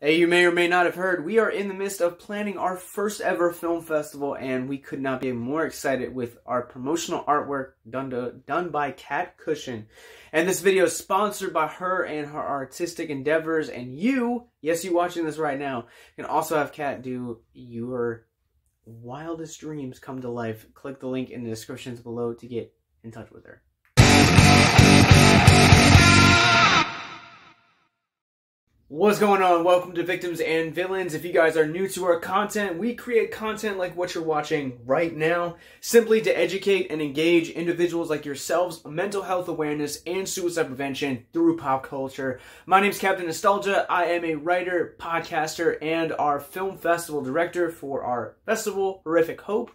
Hey, you may or may not have heard, we are in the midst of planning our first ever film festival, and we could not be more excited with our promotional artwork done by Capt Cushion. And this video is sponsored by her and her artistic endeavors, and you, yes, you watching this right now, can also have Kat do your wildest dreams come to life. Click the link in the descriptions below to get in touch with her. What's going on? Welcome to Victims and Villains. If you guys are new to our content, we create content like what you're watching right now, simply to educate and engage individuals like yourselves, mental health awareness, and suicide prevention through pop culture. My name is Captain Nostalgia. I am a writer, podcaster, and our film festival director for our festival, Horrific Hope.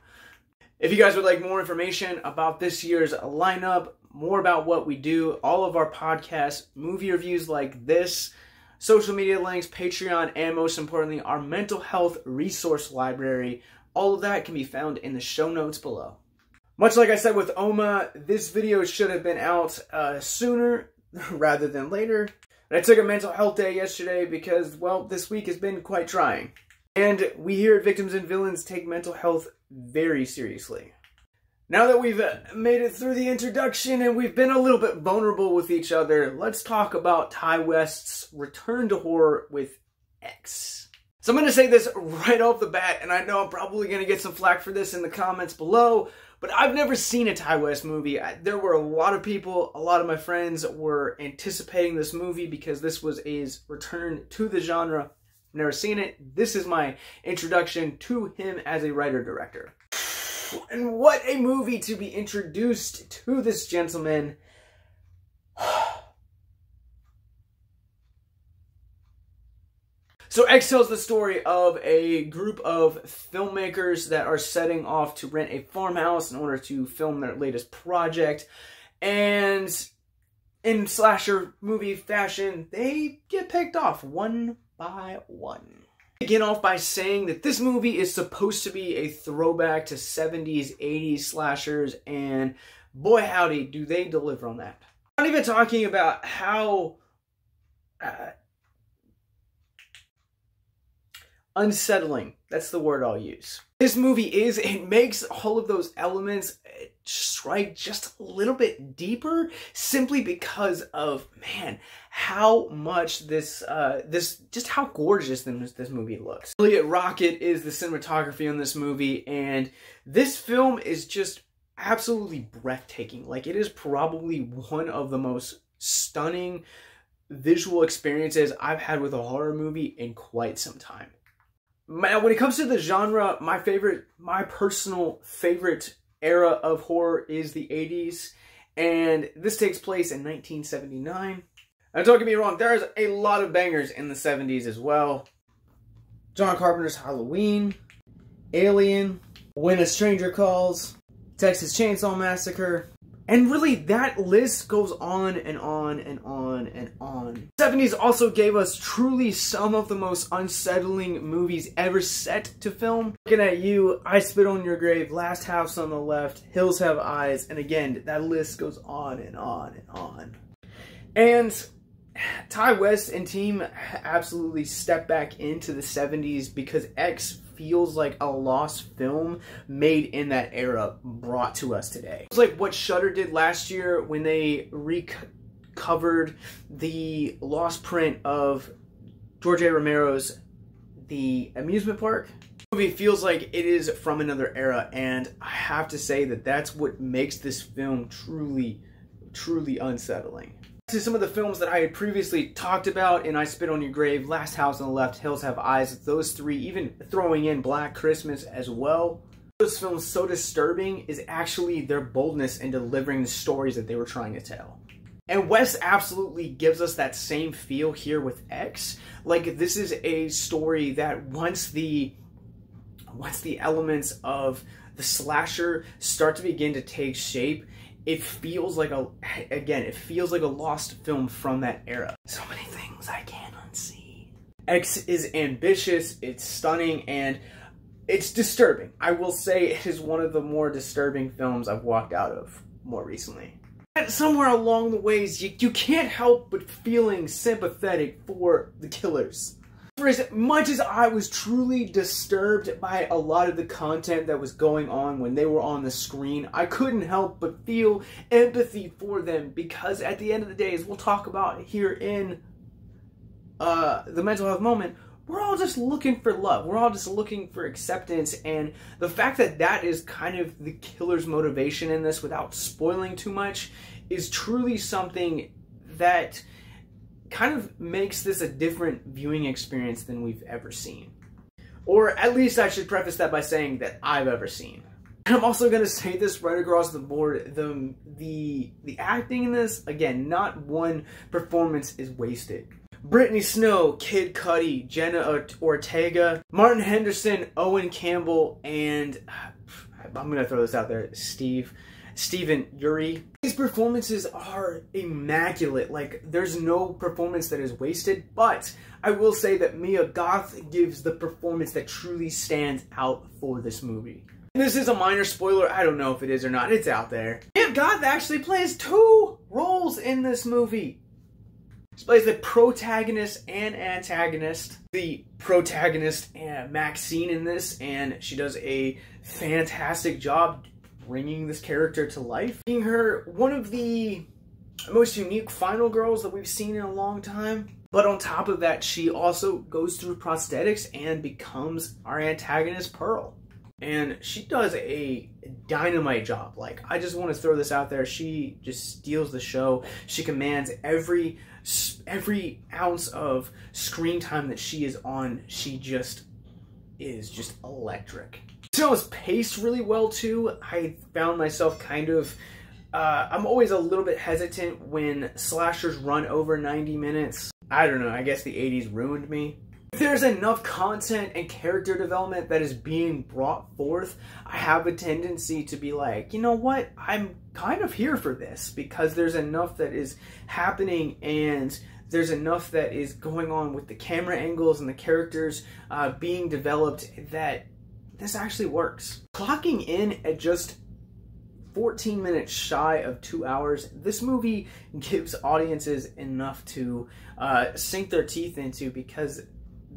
If you guys would like more information about this year's lineup, more about what we do, all of our podcasts, movie reviews like this, social media links, Patreon, and most importantly, our mental health resource library. All of that can be found in the show notes below. Much like I said with Oma, this video should have been out sooner rather than later. And I took a mental health day yesterday because, well, this week has been quite trying. And we here at Victims and Villains take mental health very seriously. Now that we've made it through the introduction and we've been a little bit vulnerable with each other, let's talk about Ti West's return to horror with X. So I'm going to say this right off the bat, and I know I'm probably going to get some flack for this in the comments below, but I've never seen a Ti West movie. There were a lot of people, a lot of my friends were anticipating this movie because this was his return to the genre. I've never seen it. This is my introduction to him as a writer-director. And what a movie to be introduced to this gentleman. So X tells the story of a group of filmmakers that are setting off to rent a farmhouse in order to film their latest project. And in slasher movie fashion, they get picked off one by one. Begin off by saying that this movie is supposed to be a throwback to 70s, 80s slashers, and boy howdy do they deliver on that. I'm not even talking about how unsettling, that's the word I'll use, this movie is. It makes all of those elements strike just a little bit deeper simply because of, man, how much just how gorgeous this movie looks. Elliot Rocket is the cinematography on this movie, and this film is just absolutely breathtaking. Like, it is probably one of the most stunning visual experiences I've had with a horror movie in quite some time. Now, when it comes to the genre, my personal favorite era of horror is the 80s, and this takes place in 1979. Now, don't get me wrong, there's a lot of bangers in the 70s as well. John Carpenter's Halloween, Alien, When a Stranger Calls, Texas Chainsaw Massacre, and really that list goes on and on and on and on. The 70s also gave us truly some of the most unsettling movies ever set to film. Looking at You, I Spit on Your Grave, Last House on the Left, Hills Have Eyes, and again, that list goes on and on and on. And Ti West and team absolutely stepped back into the 70s because X feels like a lost film made in that era brought to us today. It's like what Shudder did last year when they recovered the lost print of George A. Romero's The Amusement Park. The movie feels like it is from another era, and I have to say that that's what makes this film truly, truly unsettling. To some of the films that I had previously talked about in I Spit on Your Grave, Last House on the Left, Hills Have Eyes, those three, even throwing in Black Christmas as well. Those films so disturbing is actually their boldness in delivering the stories that they were trying to tell. And Wes absolutely gives us that same feel here with X. Like, this is a story that once the elements of the slasher start to begin to take shape, it feels like it feels like a lost film from that era. So many things I can't unsee. X is ambitious, it's stunning, and it's disturbing. I will say it is one of the more disturbing films I've walked out of more recently. And somewhere along the ways, you can't help but feeling sympathetic for the killers. For as much as I was truly disturbed by a lot of the content that was going on when they were on the screen, I couldn't help but feel empathy for them, because at the end of the day, as we'll talk about here in the mental health moment, we're all just looking for love. We're all just looking for acceptance, and the fact that that is kind of the killer's motivation in this, without spoiling too much, is truly something that kind of makes this a different viewing experience than we've ever seen. Or at least I should preface that by saying that I've ever seen. And I'm also going to say this right across the board, the acting in this, again, not one performance is wasted. Brittany Snow, Kid Cudi, Jenna Ortega, Martin Henderson, Owen Campbell, and I'm going to throw this out there, Stephen Uri. These performances are immaculate. Like, there's no performance that is wasted, but I will say that Mia Goth gives the performance that truly stands out for this movie. This is a minor spoiler. I don't know if it is or not. It's out there. Mia Goth actually plays 2 roles in this movie. She plays the protagonist and antagonist. The protagonist, Maxine, in this, and she does a fantastic job bringing this character to life, being her one of the most unique final girls that we've seen in a long time. But on top of that, she also goes through prosthetics and becomes our antagonist, Pearl. And she does a dynamite job. Like, I just want to throw this out there. She just steals the show. She commands every ounce of screen time that she is on. She just is just electric. The show is paced really well too. I found myself kind of, I'm always a little bit hesitant when slashers run over 90 minutes. I don't know, I guess the 80s ruined me. If there's enough content and character development that is being brought forth, I have a tendency to be like, you know what, I'm kind of here for this, because there's enough that is happening and there's enough that is going on with the camera angles and the characters being developed that this actually works. Clocking in at just 14 minutes shy of 2 hours, this movie gives audiences enough to sink their teeth into, because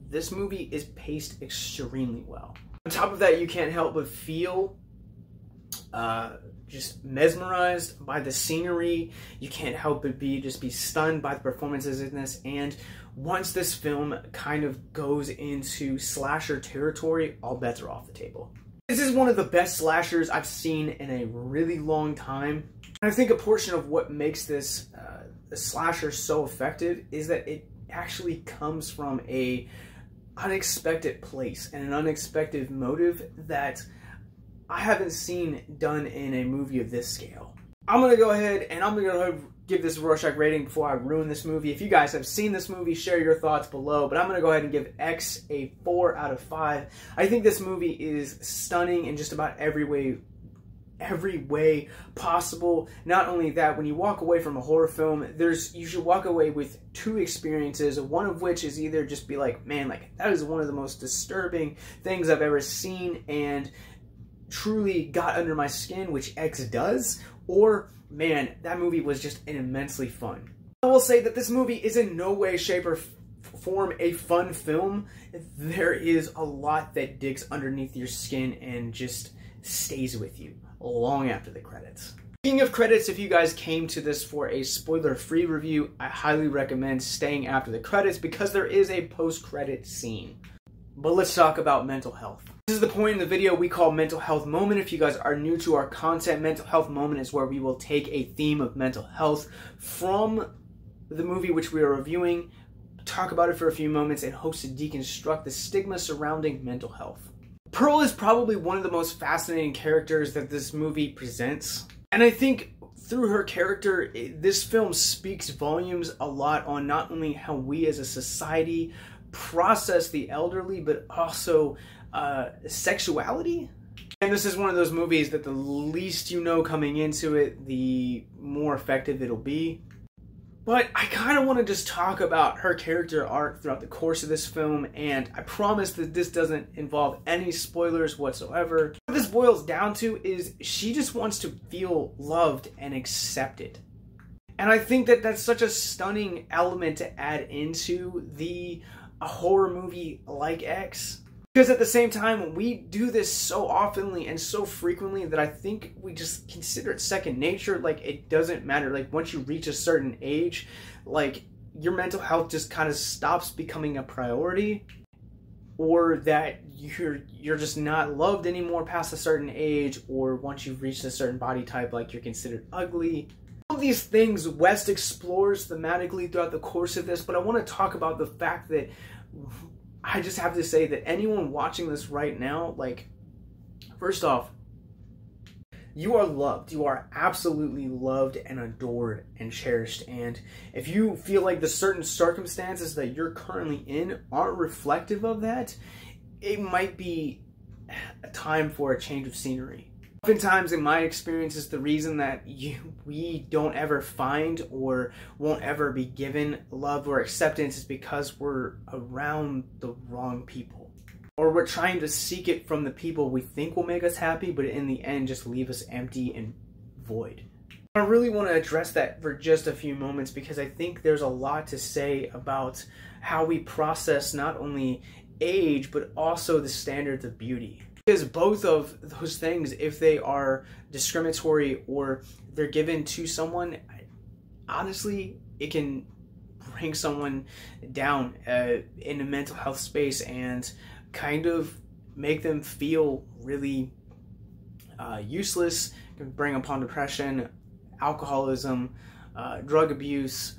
this movie is paced extremely well. On top of that, you can't help but feel just mesmerized by the scenery. You can't help but be stunned by the performances in this. And once this film kind of goes into slasher territory, all bets are off the table. This is one of the best slashers I've seen in a really long time. And I think a portion of what makes this slasher so effective is that it actually comes from a unexpected place and an unexpected motive that I haven't seen done in a movie of this scale. I'm going to go ahead and I'm going to give this a Rorschach rating before I ruin this movie. If you guys have seen this movie, share your thoughts below, but I'm going to go ahead and give X a 4 out of 5. I think this movie is stunning in just about every way possible. Not only that, when you walk away from a horror film, you should walk away with 2 experiences, one of which is either just be like, man, like, that is one of the most disturbing things I've ever seen and truly got under my skin, which X does, or man, that movie was just immensely fun. I will say that this movie is in no way, shape, or form a fun film. There is a lot that digs underneath your skin and just stays with you long after the credits. Speaking of credits, if you guys came to this for a spoiler-free review, I highly recommend staying after the credits, because there is a post-credit scene. But let's talk about mental health. This is the point in the video we call Mental Health Moment. If you guys are new to our content, Mental Health Moment is where we will take a theme of mental health from the movie which we are reviewing, talk about it for a few moments, and hopes to deconstruct the stigma surrounding mental health. Pearl is probably one of the most fascinating characters that this movie presents. And I think through her character, this film speaks volumes a lot on not only how we as a society process the elderly, but also sexuality. And this is one of those movies that the least you know coming into it, the more effective it'll be. But I kind of want to just talk about her character arc throughout the course of this film, and I promise that this doesn't involve any spoilers whatsoever. What this boils down to is she just wants to feel loved and accepted. And I think that that's such a stunning element to add into the a horror movie like X. Because at the same time, we do this so oftenly and so frequently that I think we just consider it second nature. Like, it doesn't matter. Like, once you reach a certain age, like, your mental health just kind of stops becoming a priority, or that you're just not loved anymore past a certain age, or once you've reached a certain body type, like, you're considered ugly. All of these things West explores thematically throughout the course of this, but I want to talk about the fact that I just have to say that anyone watching this right now, like, first off, you are loved. You are absolutely loved and adored and cherished. And if you feel like the certain circumstances that you're currently in aren't reflective of that, it might be a time for a change of scenery. Oftentimes, in my experiences, the reason that we don't ever find or won't ever be given love or acceptance is because we're around the wrong people. Or we're trying to seek it from the people we think will make us happy, but in the end just leave us empty and void. I really want to address that for just a few moments, because I think there's a lot to say about how we process not only age, but also the standards of beauty. Because both of those things, if they are discriminatory or they're given to someone, honestly, it can bring someone down in a mental health space and kind of make them feel really useless. It can bring upon depression, alcoholism, drug abuse.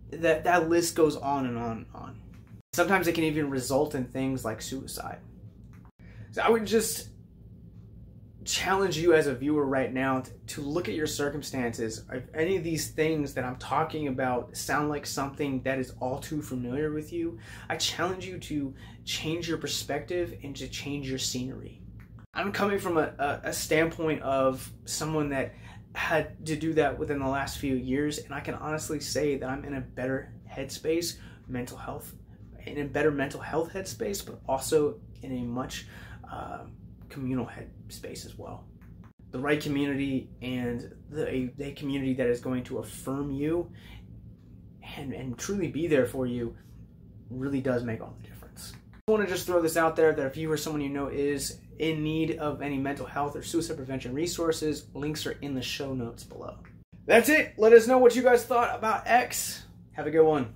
That list goes on and on and on. Sometimes it can even result in things like suicide. So I would just challenge you as a viewer right now to look at your circumstances. If any of these things that I'm talking about sound like something that is all too familiar with you, I challenge you to change your perspective and to change your scenery. I'm coming from a standpoint of someone that had to do that within the last few years, and I can honestly say that I'm in a better headspace, in a better mental health headspace, but also in a much communal headspace as well. The right community and a community that is going to affirm you and truly be there for you really does make all the difference. I want to just throw this out there that if you or someone you know is in need of any mental health or suicide prevention resources, links are in the show notes below. That's it. Let us know what you guys thought about X. Have a good one.